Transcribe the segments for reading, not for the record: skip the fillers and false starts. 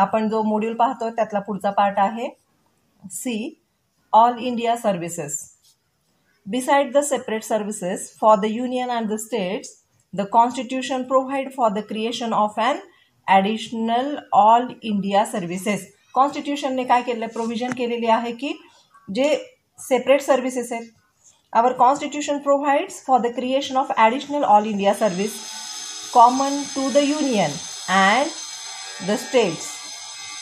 आपण जो मॉड्यूल पाहतो त्यातला पुढचा पार्ट आहे C, all India services. Beside the separate services for the union and the states, the constitution provide for the creation of an additional all India services. Constitution ने काय केलं, provision केलेली आहे की जे सेपरेट सर्व्हिसेस आहेत, our constitution provides for the creation of additional all India service common to the union and the states.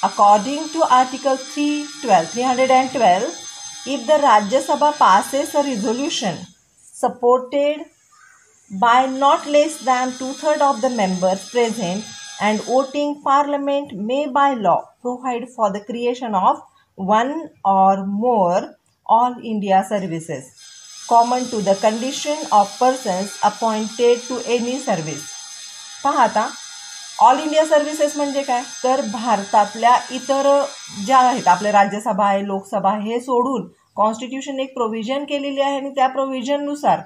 According to article 312, if the Rajya Sabha passes a resolution supported by not less than 2/3 of the members present and voting, Parliament may by law provide for the creation of one or more all India services common to the condition of persons appointed to any service. पहा आता, all India services म्हणजे काय, तर भारतातल्या इतर ज्या आहेत, आपले राज्यसभा आहे, लोकसभा आहे, हे सोडून कॉन्स्टिट्यूशन एक प्रोव्हिजन केलेली आहे आणि त्या प्रोव्हिजननुसार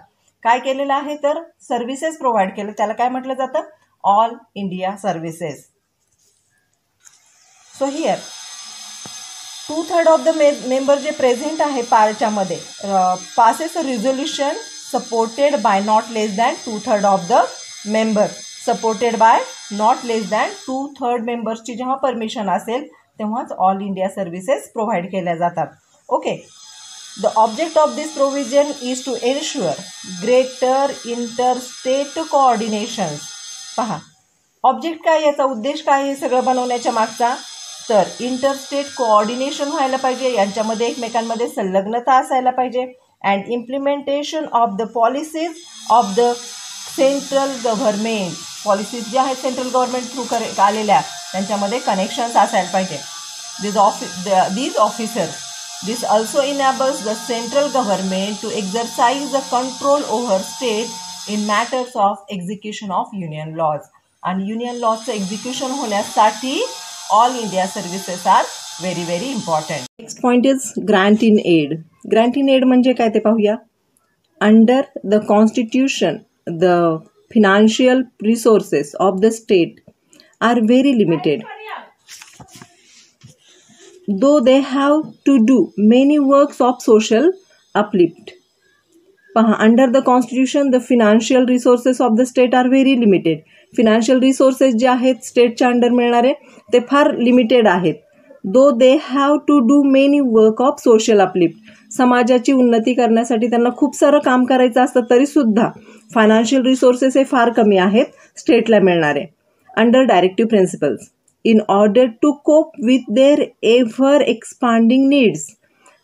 काय केलेलं आहे तर सर्व्हिसेस प्रोव्हाइड केलं, त्याला काय म्हटलं जातं, All India Services. So here 2/3 of the member जे प्रेझेंट आहे पार्टच्यामध्ये passes a resolution supported by not less than 2/3 of the member, supported by not less than 2/3 मेंबर्सची जेव्हा परमिशन असेल तेव्हाच ऑल इंडिया सर्व्हिसेस प्रोव्हाइड केल्या जातात. Okay, the object of this provision is to ensure greater interstate coordination. पहा, object काय, याचा उद्देश काय हे सगळं बनवण्याच्या मागचा, तर इंटरस्टेट कोऑर्डिनेशन व्हायला पाहिजे, यांच्यामध्ये एकमेकांमध्ये संलग्नता असायला पाहिजे, and implementation of the policies of the central government. Policies ज्या आहेत सेंट्रल गव्हर्नमेंट थ्रू आलेल्या त्यांच्यामध्ये कनेक्शन्स असायला पाहिजे. these officers, this also enables the central government to exercise the control over state in matters of execution of union laws. आणि union लॉजचं execution होण्यासाठी all India services are very very important. Next point is grant in aid. Grant in aid म्हणजे काय ते पाहूया. Under the constitution the financial resources of the state are very limited, though they have to do many works of social uplift. पहा, under the constitution the financial resources of the state are very limited. financial resources जे आहेत स्टेटच्या under मिळणारे ते फार limited आहेत. though they have to do many work of social uplift, समाजाची उन्नती करण्यासाठी त्यांना खूप सारं काम करायचं असतं तरीसुद्धा फायनान्शियल रिसोर्सेस हे फार कमी आहेत स्टेटला मिळणारे. Under directive principles, in order to cope with their ever expanding needs,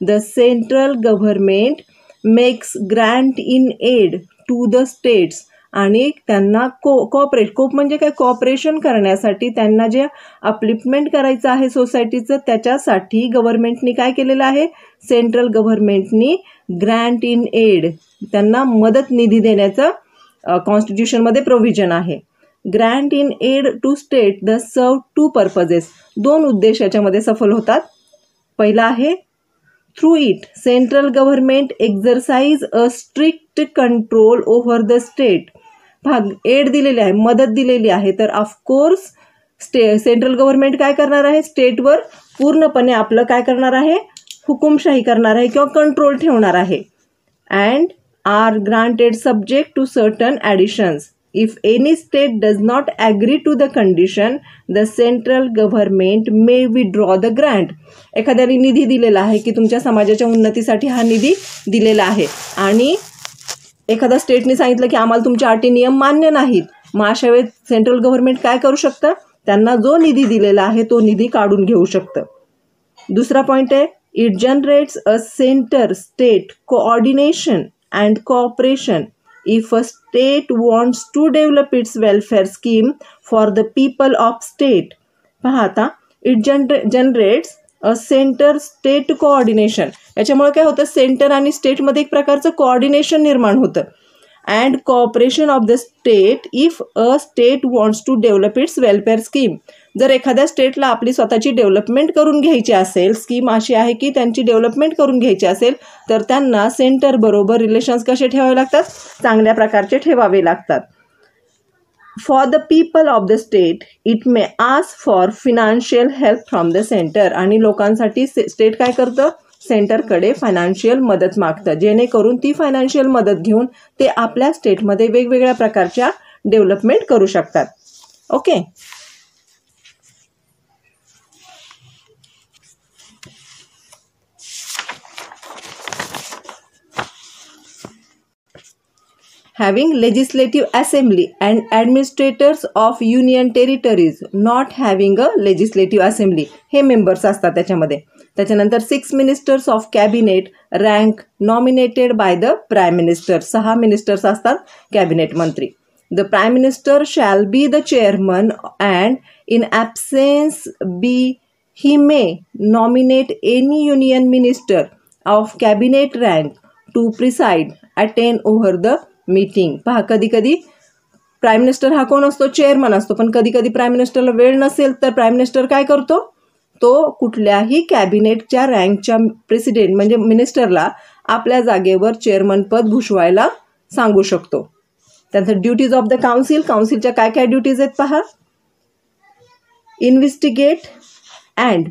the central government makes grant in aid to the states. आणि त्यांना कोप म्हणजे काय, कॉपरेशन करण्यासाठी त्यांना जे अपलिफ्टमेंट करायचं आहे सोसायटीचं त्याच्यासाठी गव्हर्नमेंटनी काय केलेलं आहे, सेंट्रल गव्हर्नमेंटनी ग्रँट इन एड, त्यांना मदत निधी देण्याचं कॉन्स्टिट्यूशनमध्ये प्रोव्हिजन आहे. Grant in aid to state the serve 2 purposes, 2 उद्देश याच्यामध्ये सफल होतात. पहिला आहे through it central government exercise a strict control over the state. भाग एड दिलेली आहे, मदत दिलेली आहे, तर ऑफकोर्स सेंट्रल गव्हर्नमेंट काय करणार आहे, स्टेटवर पूर्णपणे आपलं काय करणार आहे, हुकुमशाही करणार आहे किंवा कंट्रोल ठेवणार आहे. And are granted subject to certain additions. If any state does not agree to the condition the central government may withdraw the grant. एखाद्याने निधी दिलेला आहे की तुमच्या समाजाच्या उन्नतीसाठी हा निधी दिलेला आहे आणि एखाद्या स्टेटने सांगितलं की आम्हाला तुमच्या अटी नियम मान्य नाहीत, मग अशा वेळेस सेंट्रल गव्हर्नमेंट काय करू शकतं, त्यांना जो निधी दिलेला आहे तो निधी काढून घेऊ शकतं. दुसरा पॉईंट आहे it generates a centre state coordination and cooperation if a state wants to develop its welfare scheme for the people of state. पहा आता, it generates a centre state coordination. याच्यामुळे काय होतं, सेंटर आणि स्टेटमध्ये एक प्रकारचं कोऑर्डिनेशन निर्माण होतं. And cooperation of the state if a state wants to develop its welfare scheme. जर एखाद्या स्टेटला आपली स्वतःची डेव्हलपमेंट करून घ्यायची असेल, स्कीम अशी आहे की त्यांची डेव्हलपमेंट करून घ्यायची असेल, तर त्यांना सेंटरबरोबर रिलेशन्स कसे ठेवावे लागतात, चांगल्या प्रकारचे ठेवावे लागतात. For the people of the state it may ask for financial help from the centre. आणि लोकांसाठी स्टेट काय करतं, सेंटरकडे फायनान्शियल मदत मागतं, जेणेकरून ती फायनान्शियल मदत घेऊन ते आपल्या स्टेटमध्ये वेगवेगळ्या प्रकारच्या डेव्हलपमेंट करू शकतात. Okay. Having legislative assembly and administrators of union territories not having a legislative assembly, हे मेंबर्स असतात त्याच्यामध्ये. त्याच्यानंतर 6 ministers of cabinet rank nominated by the prime minister. 6 ministers असतात कॅबिनेट मंत्री. The prime minister shall be the chairman and in absence he may nominate any union minister of cabinet rank to preside, attend over the meeting. पहा, कधी कधी prime minister हा कोण असतो, chairman असतो, पण कधी कधी प्राईम मिनिस्टरला वेळ नसेल तर प्राईम मिनिस्टर काय करतो, तो कुठल्याही कॅबिनेटच्या रँकच्या प्रेसिडेंट म्हणजे मिनिस्टरला आपल्या जागेवर चेअरमन पद भूषवायला सांगू शकतो. त्यानंतर ड्युटीज ऑफ द काउन्सिल. काउन्सिलच्या काय काय ड्युटीज आहेत पहा. Investigate and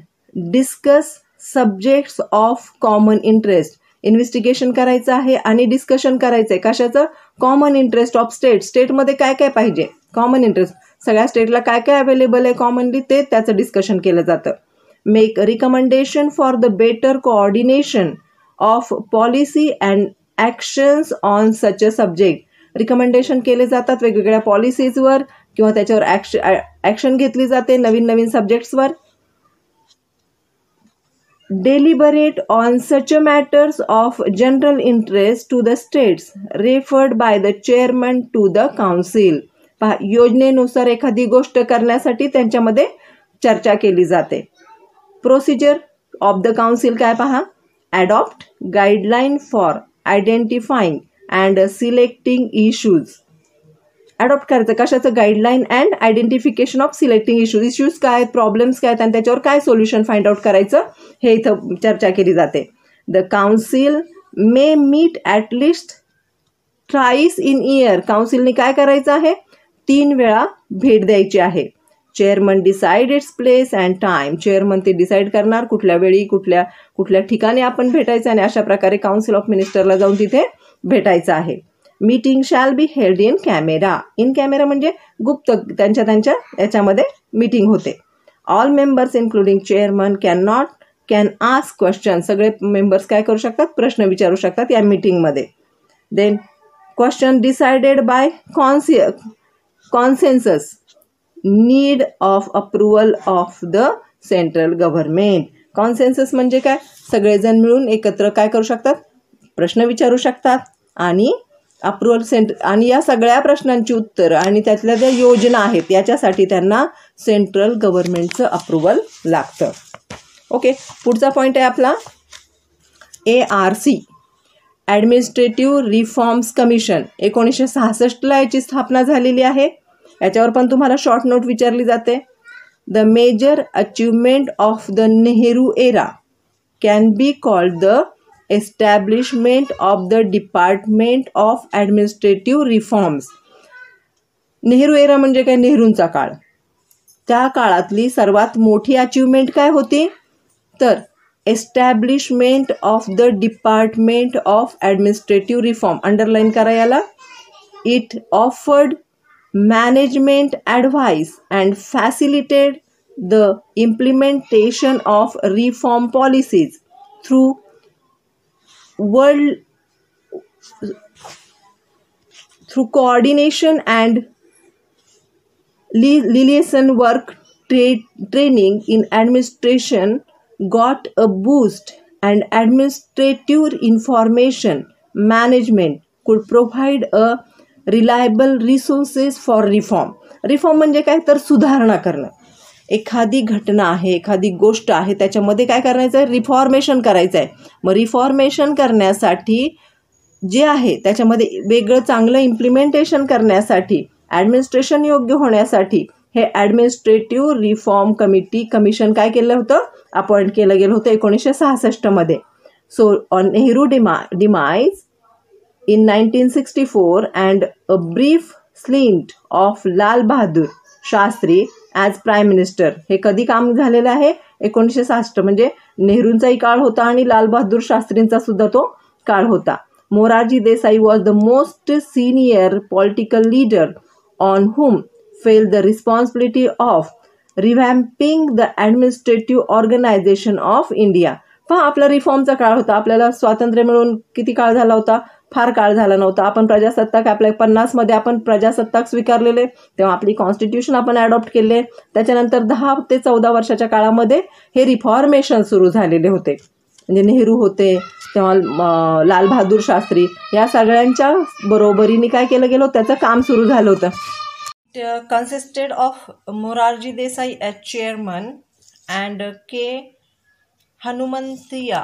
discuss subjects of common interest. Investigation करायचं आहे आणि डिस्कशन करायचं आहे कशाचं, कॉमन इंटरेस्ट ऑफ स्टेट. स्टेटमध्ये काय काय पाहिजे, कॉमन इंटरेस्ट, सगळ्या स्टेटला काय काय अवेलेबल आहे कॉमनली, ते त्याचं डिस्कशन केलं जातं. Make recommendation for the better coordination of policy and actions on such a subject. Recommendation केले जातात वेगवेगळ्या पॉलिसीजवर किंवा त्याच्यावर ॲक्शन घेतली जाते नवीन नवीन सब्जेक्ट्सवर. Deliberate on such matters of general interest to the states referred by the chairman to the council. पहा, योजनेनुसार एखादी गोष्ट करण्यासाठी त्यांच्यामध्ये चर्चा केली जाते. प्रोसिजर ऑफ द काउन्सिल काय पहा. Adopt guideline for identifying and selecting issues. Adopt करायचं कशाचं, guideline and identification of selecting issues. Issues काय आहेत, प्रॉब्लेम्स काय आहेत आणि त्याच्यावर काय सोल्युशन फाइंड आउट करायचं हे इथं चर्चा केली जाते. The council may meet at least thrice in year. काउन्सिलने काय करायचं आहे, 3 वेळा भेट द्यायची आहे. Chairman decide its place and time. Chairman ते डिसाईड करणार कुठल्या वेळी कुठल्या ठिकाणी आपण भेटायचं आणि अशा प्रकारे काउन्सिल ऑफ मिनिस्टरला जाऊन तिथे भेटायचं आहे. Meeting shall be held in camera. In camera म्हणजे गुप्त त्यांच्या याच्यामध्ये मीटिंग होते. All members including chairman can ask question. सगळे मेंबर्स काय करू शकतात, प्रश्न विचारू शकतात या मीटिंगमध्ये. Then question decided by consensus need of approval of the central government. Consensus म्हणजे काय, सगळेजण मिळून एकत्र काय करू शकतात, प्रश्न विचारू शकतात आणि अप्रुव्हल आणि या सगळ्या प्रश्नांची उत्तरं आणि त्यातल्या ज्या योजना आहेत याच्यासाठी त्यांना सेंट्रल गव्हर्नमेंटचं अप्रुव्हल लागतं. ओके. पुढचा पॉईंट आहे आपला ARC ॲडमिनिस्ट्रेटिव्ह रिफॉर्म्स कमिशन. 1966ला याची स्थापना झालेली आहे. याच्यावर पण तुम्हाला शॉर्ट नोट विचारली जाते. The major achievement of the Nehru era can be called the establishment of the department of administrative reforms. Nehru era म्हणजे काय, नेहरूंचा काळ. त्या काळातली सर्वात मोठी अचिव्हमेंट काय होती तर establishment of the department of administrative reform. Underline करा याला. It offered management advice and फॅसिलिटेड the implementation of reform policies through coordination and liaison work. Training in administration got a boost and administrative information management could provide a reliable resources for reform. Reform म्हणजे काय तर सुधारणा करणं. एखादी घटना आहे, एखादी गोष्ट आहे, त्याच्यामध्ये काय करायचं आहे, रिफॉर्मेशन करायचं आहे. मग रिफॉर्मेशन करण्यासाठी जे आहे त्याच्यामध्ये वेगळं चांगलं इम्प्लिमेंटेशन करण्यासाठी, ॲडमिनिस्ट्रेशन योग्य होण्यासाठी हे ॲडमिनिस्ट्रेटिव्ह रिफॉर्म कमिशन काय केलं होतं, अपॉइंट केलं गेलं होतं 1966मध्ये. So on Nehru demise in 1964 and a brief stint of Lal Bahadur Shastri as prime minister. हे कधी काम झालेलं आहे? 1966. म्हणजे नेहरूंचाही काळ होता आणि लाल बहादूर शास्त्रींचा सुद्धा तो काळ होता. Morarji Desai was the most senior political leader on whom fell the responsibility of revamping the administrative organization of India. पहा, आपला रिफॉर्मचा काळ होता. आपल्याला स्वातंत्र्य मिळून किती काळ झाला होता? फार काळ झाला नव्हता. आपण प्रजासत्ताक आपल्या 50 मध्ये आपण प्रजासत्ताक स्वीकारलेले, तेव्हा आपली कॉन्स्टिट्यूशन आपण अडॉप्ट केले. त्याच्यानंतर 10 ते 14 वर्षाच्या काळामध्ये हे रिफॉर्मेशन सुरू झालेले होते. म्हणजे नेहरू होते तेव्हा लाल बहादूर शास्त्री या सगळ्यांच्या बरोबरीने काय केलं गेलं, त्याचं काम सुरू झालं होतं. It consisted of Morarji Desai as chairman and K. Hanumanthaya,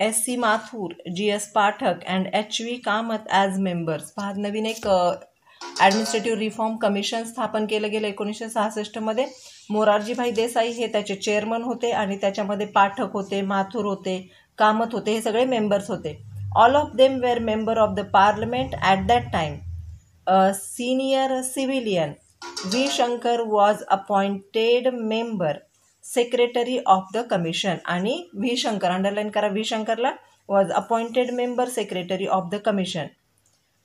S.C. Mathur, G.S. Pathak and H.V. Kamath as members. पहा, नवीन एक ॲडमिनिस्ट्रेटिव्ह रिफॉर्म कमिशन स्थापन केलं गेलं 1966 मध्ये. मोरारजीभाई देसाई हे त्याचे चेअरमन होते आणि त्याच्यामध्ये पाठक होते, माथुर होते, कामत होते, हे सगळे मेंबर्स होते. All of them were member of the parliament at that time. Senior civilian V. Shankar was appointed member secretary of the commission. आणि V. Shankar, अंडरलाईन करा, V. Shankarला was appointed member secretary of the commission.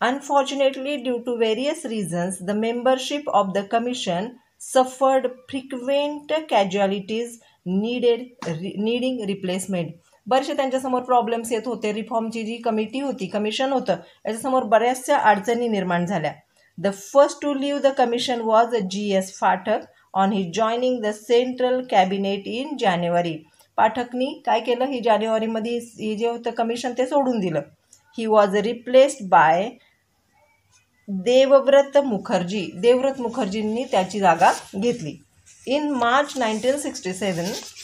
Unfortunately, due to various reasons, the membership of the commission suffered frequent casualties needing replacement. बरेचसे त्यांच्यासमोर problems येत होते. रिफॉर्मची जी committee होती, commission होतं, याच्यासमोर बऱ्याचशा अडचणी निर्माण झाल्या. The first to leave the commission was G.S. Pathak on his joining the central cabinet in January. पाठकनी काय केलं, ही जानेवारीमध्ये हे जे होतं कमिशन ते सोडून दिलं. He was replaced by Devvrat Mukherjee. Devvrat मुखर्जींनी त्याची जागा घेतली. In March 1967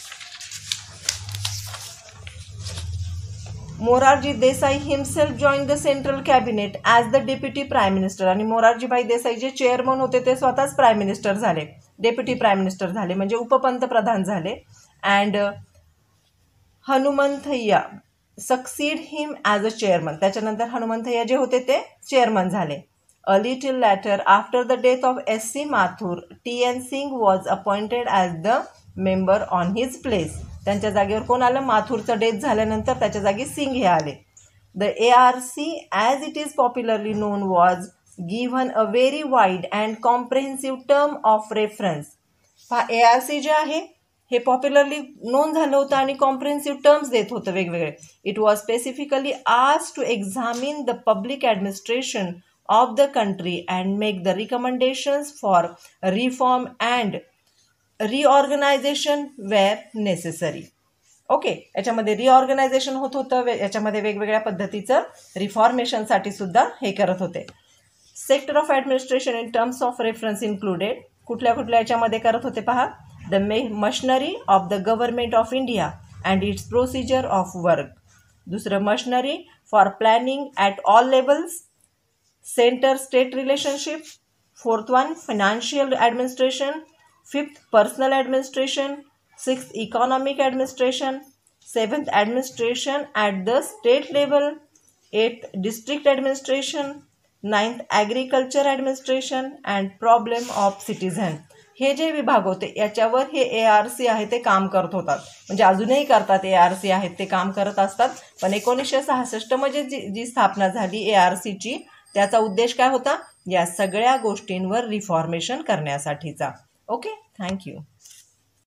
Morarji Desai himself join the central cabinet as the deputy prime minister. आणि मोरारजीभाई देसाई जे चेअरमन होते ते स्वतःच प्राईम मिनिस्टर झाले, डेप्युटी प्राईम मिनिस्टर झाले, म्हणजे उपपंतप्रधान झाले. And Hanumanthaiya succeed him as a chairman. त्याच्यानंतर हनुमंथय्या जे होते ते चेअरमन झाले. A little later after the death of S.C. Mathur, T.N. Singh was appointed as the member on his place. त्यांच्या जागेवर कोण आलं? माथुरचं डेथ झाल्यानंतर त्याच्या जागी सिंग हे आले. The ARC as it is popularly known was given a very wide and comprehensive term of reference. पहा, ARC जे आहे हे पॉप्युलरली नोन झालं होतं आणि कॉम्प्रेहेन्सिव्ह टर्म्स देत होतं वेगवेगळे. It was specifically asked to examine the public administration of the country and make the recommendations for reform and reorganization where necessary. Okay, याच्यामध्ये रिऑर्गनायझेशन होत होतं, याच्यामध्ये वेगवेगळ्या पद्धतीचं रिफॉर्मेशनसाठी सुद्धा हे करत होते. Sector of administration in terms of reference included. कुठल्या कुठल्या याच्यामध्ये करत होते पहा. The machinery of the government of India and its procedure of work. दुसरं machinery for planning at all levels, centre state relationship. Fourth one financial administration. Fifth, personal administration. Sixth, economic administration. Seventh, administration at the state level. Eighth, district administration. Ninth, agriculture administration and problem of citizen. हे जे विभाग होते याच्यावर हे ARC आहे ते काम करत होतात, म्हणजे अजूनही करतात. ARC आहेत ते काम करत असतात. पण 1966 मध्ये जी स्थापना झाली ARCची, त्याचा उद्देश काय होता? या सगळ्या गोष्टींवर रिफॉर्मेशन करण्यासाठीचा. Okay, thank you.